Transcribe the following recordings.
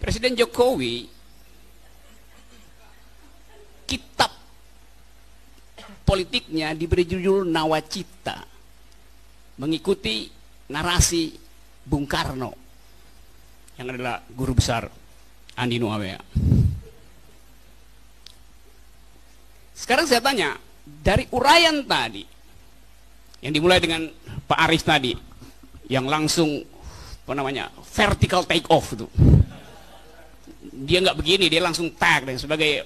Presiden Jokowi, kitab politiknya diberi judul Nawacita, mengikuti narasi Bung Karno yang adalah guru besar Andi Noawiya. Sekarang saya tanya, dari uraian tadi yang dimulai dengan Pak Arief tadi, yang langsung apa namanya vertical take off itu, dia nggak begini, dia langsung tag dan sebagai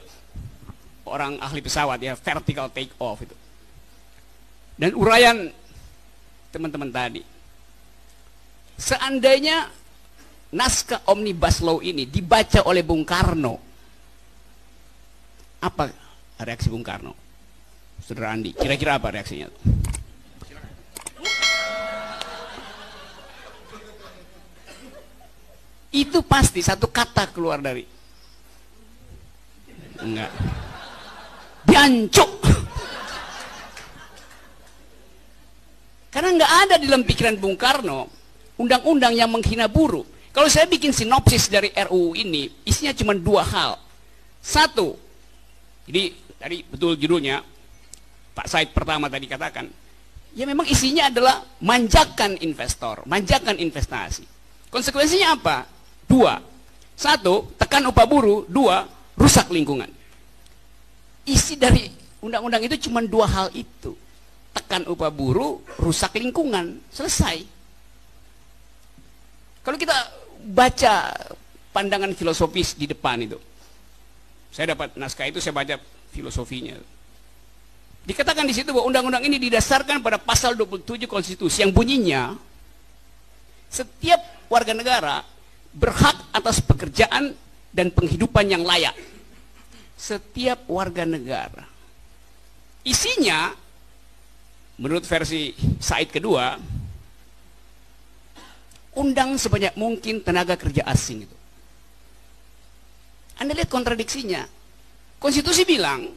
orang ahli pesawat ya, vertical take off itu. Dan uraian teman-teman tadi, seandainya naskah Omnibus Law ini dibaca oleh Bung Karno, apa reaksi Bung Karno? Saudara Andi, kira-kira apa reaksinya? Itu pasti satu kata keluar dari enggak, diancuk. Karena nggak ada di dalam pikiran Bung Karno undang-undang yang menghina buruh. Kalau saya bikin sinopsis dari RUU ini, isinya cuma dua hal. Satu, jadi tadi betul judulnya Pak Said pertama tadi katakan, ya memang isinya adalah manjakan investor, manjakan investasi. Konsekuensinya apa? Dua. Satu, tekan upah buruh. Dua, rusak lingkungan. Isi dari undang-undang itu cuma dua hal itu. Tekan upah buruh, rusak lingkungan. Selesai. Kalau kita baca pandangan filosofis di depan itu, saya dapat naskah itu, saya baca filosofinya. Dikatakan di situ bahwa undang-undang ini didasarkan pada pasal 27 konstitusi yang bunyinya setiap warga negara berhak atas pekerjaan dan penghidupan yang layak. Setiap warga negara. Isinya menurut versi Said kedua, undang sebanyak mungkin tenaga kerja asing itu. Anda lihat kontradiksinya. Konstitusi bilang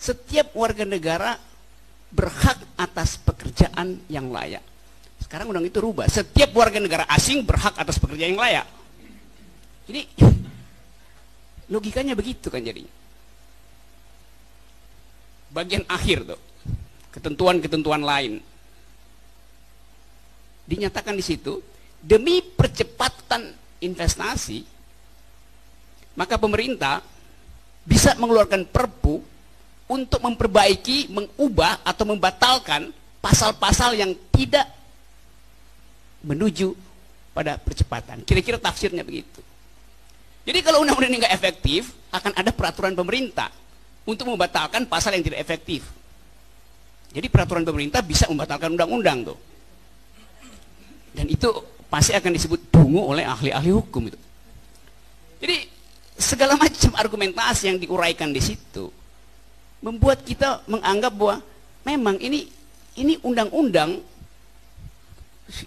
setiap warga negara berhak atas pekerjaan yang layak. Sekarang undang itu rubah, setiap warga negara asing berhak atas pekerjaan yang layak. Jadi logikanya begitu kan jadinya. Bagian akhir tuh, ketentuan-ketentuan lain dinyatakan di situ, demi percepatan investasi, maka pemerintah bisa mengeluarkan perpu untuk memperbaiki, mengubah atau membatalkan pasal-pasal yang tidak menuju pada percepatan. Kira-kira tafsirnya begitu. Jadi kalau undang-undang ini nggak efektif, akan ada peraturan pemerintah untuk membatalkan pasal yang tidak efektif. Jadi peraturan pemerintah bisa membatalkan undang-undang tuh. Dan itu pasti akan disebut dungu oleh ahli-ahli hukum itu. Jadi segala macam argumentasi yang diuraikan di situ membuat kita menganggap bahwa memang ini undang-undang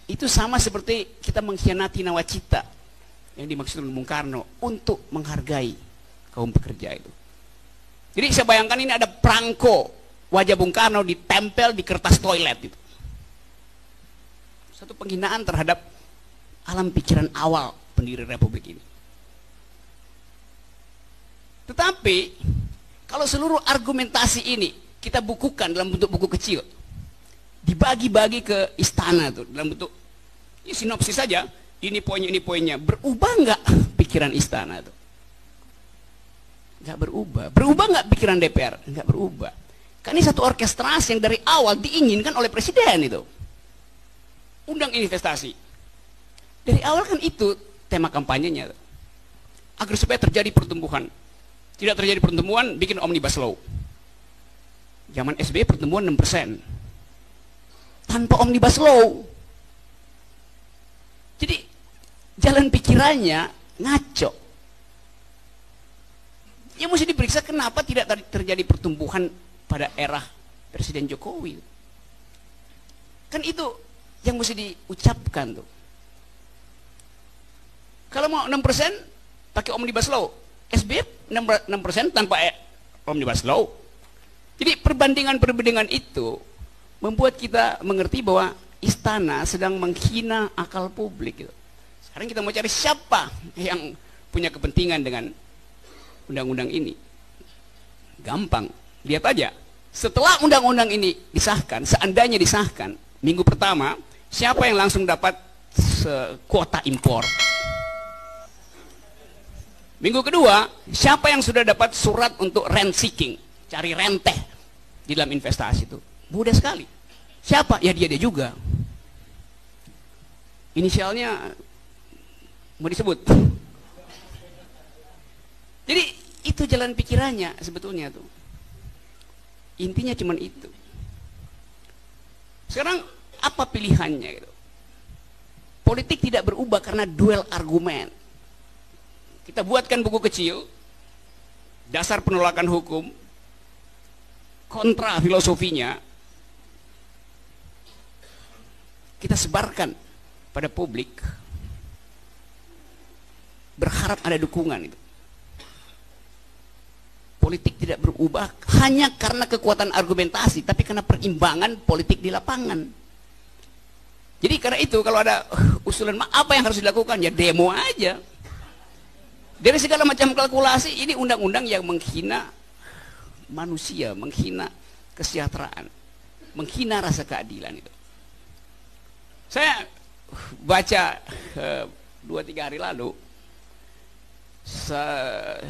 itu sama seperti kita mengkhianati nawacita yang dimaksud oleh Bung Karno untuk menghargai kaum pekerja itu. Jadi saya bayangkan ini ada perangko wajah Bung Karno ditempel di kertas toilet itu. Satu penghinaan terhadap alam pikiran awal pendiri Republik ini. Tetapi kalau seluruh argumentasi ini kita bukukan dalam bentuk buku kecil, dibagi-bagi ke istana tuh dalam bentuk ya, sinopsis saja, ini poinnya, berubah nggak pikiran istana tuh? Nggak berubah. Berubah nggak pikiran DPR? Nggak berubah. Kan ini satu orkestrasi yang dari awal diinginkan oleh presiden itu. Undang investasi. Dari awal kan itu tema kampanyenya. Agar supaya terjadi pertumbuhan. Tidak terjadi pertumbuhan, bikin Omnibus Law. Zaman SBY pertumbuhan 6%. Tanpa Omnibus Law. Jadi jalan pikirannya ngaco. Ya mesti diperiksa kenapa tidak terjadi pertumbuhan pada era Presiden Jokowi. Kan itu yang mesti diucapkan tuh. Kalau mau 6% pakai Omnibus Law, SBY 6% tanpa Omnibus Law. Jadi perbandingan-perbandingan itu membuat kita mengerti bahwa istana sedang menghina akal publik gitu. Sekarang kita mau cari siapa yang punya kepentingan dengan undang-undang ini? Gampang, lihat aja. Setelah undang-undang ini disahkan, seandainya disahkan, minggu pertama, siapa yang langsung dapat kuota impor? Minggu kedua, siapa yang sudah dapat surat untuk rent seeking, cari renteh di dalam investasi itu? Mudah sekali. Siapa? Ya dia juga. Inisialnya mau disebut. Jadi itu jalan pikirannya sebetulnya tuh. Intinya cuman itu. Sekarang apa pilihannya gitu? Politik tidak berubah karena duel argumen. Kita buatkan buku kecil, dasar penolakan hukum, kontra filosofinya, kita sebarkan pada publik, berharap ada dukungan itu. Politik tidak berubah hanya karena kekuatan argumentasi, tapi karena perimbangan politik di lapangan. Jadi karena itu kalau ada usulan apa yang harus dilakukan, ya demo aja. Dari segala macam kalkulasi, ini undang-undang yang menghina manusia, menghina kesejahteraan, menghina rasa keadilan itu. Saya baca 2-3 hari lalu,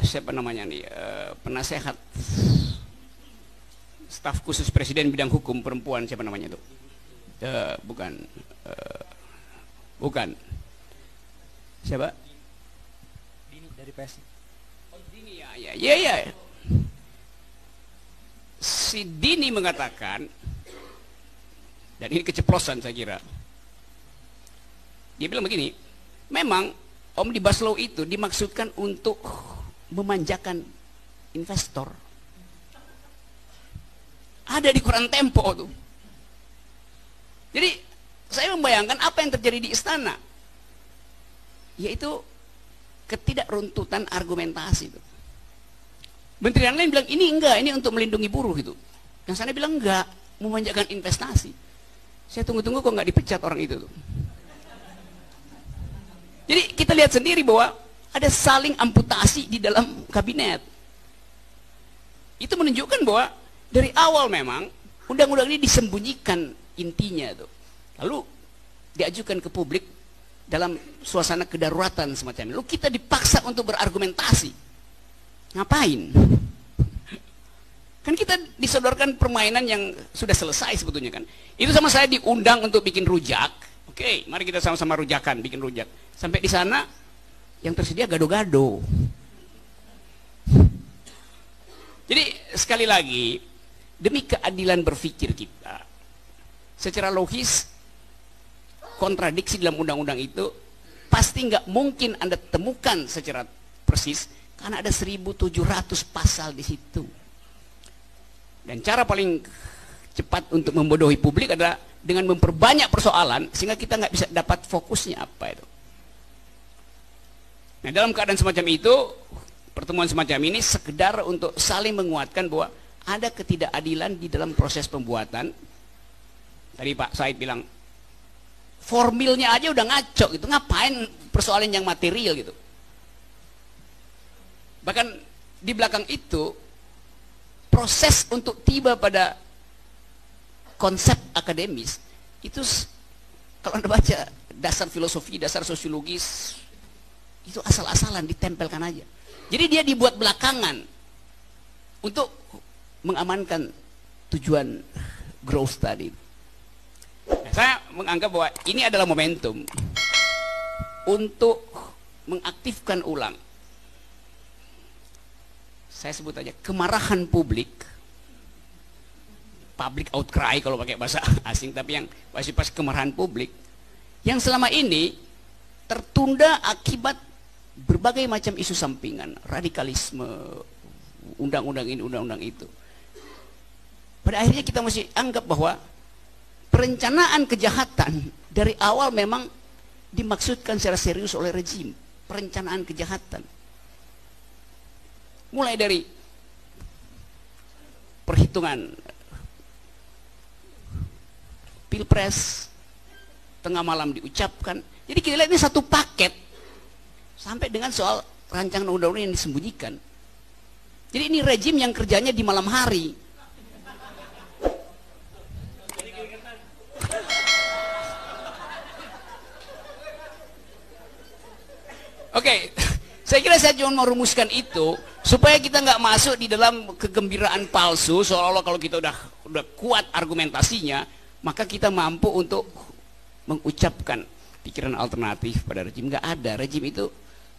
siapa namanya nih, penasehat staf khusus presiden bidang hukum perempuan, siapa namanya itu? Bukan. Siapa? Dari PSI. Oh, Dini, ya. Si Dini mengatakan, dan ini keceplosan saya kira, dia bilang begini, memang Omnibus Law itu dimaksudkan untuk memanjakan investor. Ada di koran Tempo tuh. Jadi saya membayangkan apa yang terjadi di istana, yaitu ketidakruntutan argumentasi itu. Menteri yang lain bilang ini enggak, ini untuk melindungi buruh itu. Yang sana bilang enggak, memanjakan investasi. Saya tunggu-tunggu kok nggak dipecat orang itu tuh. Jadi kita lihat sendiri bahwa ada saling amputasi di dalam kabinet. Itu menunjukkan bahwa dari awal memang undang-undang ini disembunyikan intinya tuh. Lalu diajukan ke publik dalam suasana kedaruratan semacam ini. Lalu kita dipaksa untuk berargumentasi. Ngapain? Kan kita disodorkan permainan yang sudah selesai sebetulnya kan. Itu sama saya diundang untuk bikin rujak. Oke, mari kita sama-sama rujakan, bikin rujak. Sampai di sana yang tersedia gado-gado. Jadi sekali lagi, demi keadilan berpikir kita, secara logis kontradiksi dalam undang-undang itu pasti nggak mungkin Anda temukan secara persis karena ada 1.700 pasal di situ. Dan cara paling cepat untuk membodohi publik adalah dengan memperbanyak persoalan sehingga kita nggak bisa dapat fokusnya apa itu. Nah, dalam keadaan semacam itu, pertemuan semacam ini sekedar untuk saling menguatkan bahwa ada ketidakadilan di dalam proses pembuatan. Tadi Pak Said bilang formilnya aja udah ngaco gitu, ngapain persoalan yang material gitu. Bahkan di belakang itu proses untuk tiba pada konsep akademis itu, kalau Anda baca dasar filosofi, dasar sosiologis, itu asal-asalan ditempelkan aja. Jadi dia dibuat belakangan untuk mengamankan tujuan growth tadi. Nah, saya menganggap bahwa ini adalah momentum untuk mengaktifkan ulang, saya sebut aja kemarahan publik, public outcry kalau pakai bahasa asing, tapi yang masih pas kemarahan publik yang selama ini tertunda akibat berbagai macam isu sampingan, radikalisme, undang-undang ini, undang-undang itu. Pada akhirnya kita mesti anggap bahwa perencanaan kejahatan dari awal memang dimaksudkan secara serius oleh rejim. Perencanaan kejahatan mulai dari perhitungan pilpres, tengah malam diucapkan. Jadi kita lihat ini satu paket sampai dengan soal rancangan undang-undang yang disembunyikan. Jadi ini rejim yang kerjanya di malam hari. Oke, saya kira saya cuma mau rumuskan itu supaya kita nggak masuk di dalam kegembiraan palsu seolah-olah kalau kita udah kuat argumentasinya, maka kita mampu untuk mengucapkan pikiran alternatif pada rejim. Nggak ada, rejim itu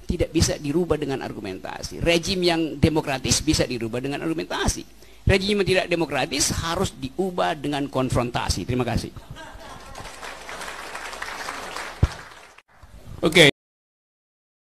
tidak bisa dirubah dengan argumentasi. Rejim yang demokratis bisa dirubah dengan argumentasi. Rejim yang tidak demokratis harus diubah dengan konfrontasi. Terima kasih. Oke.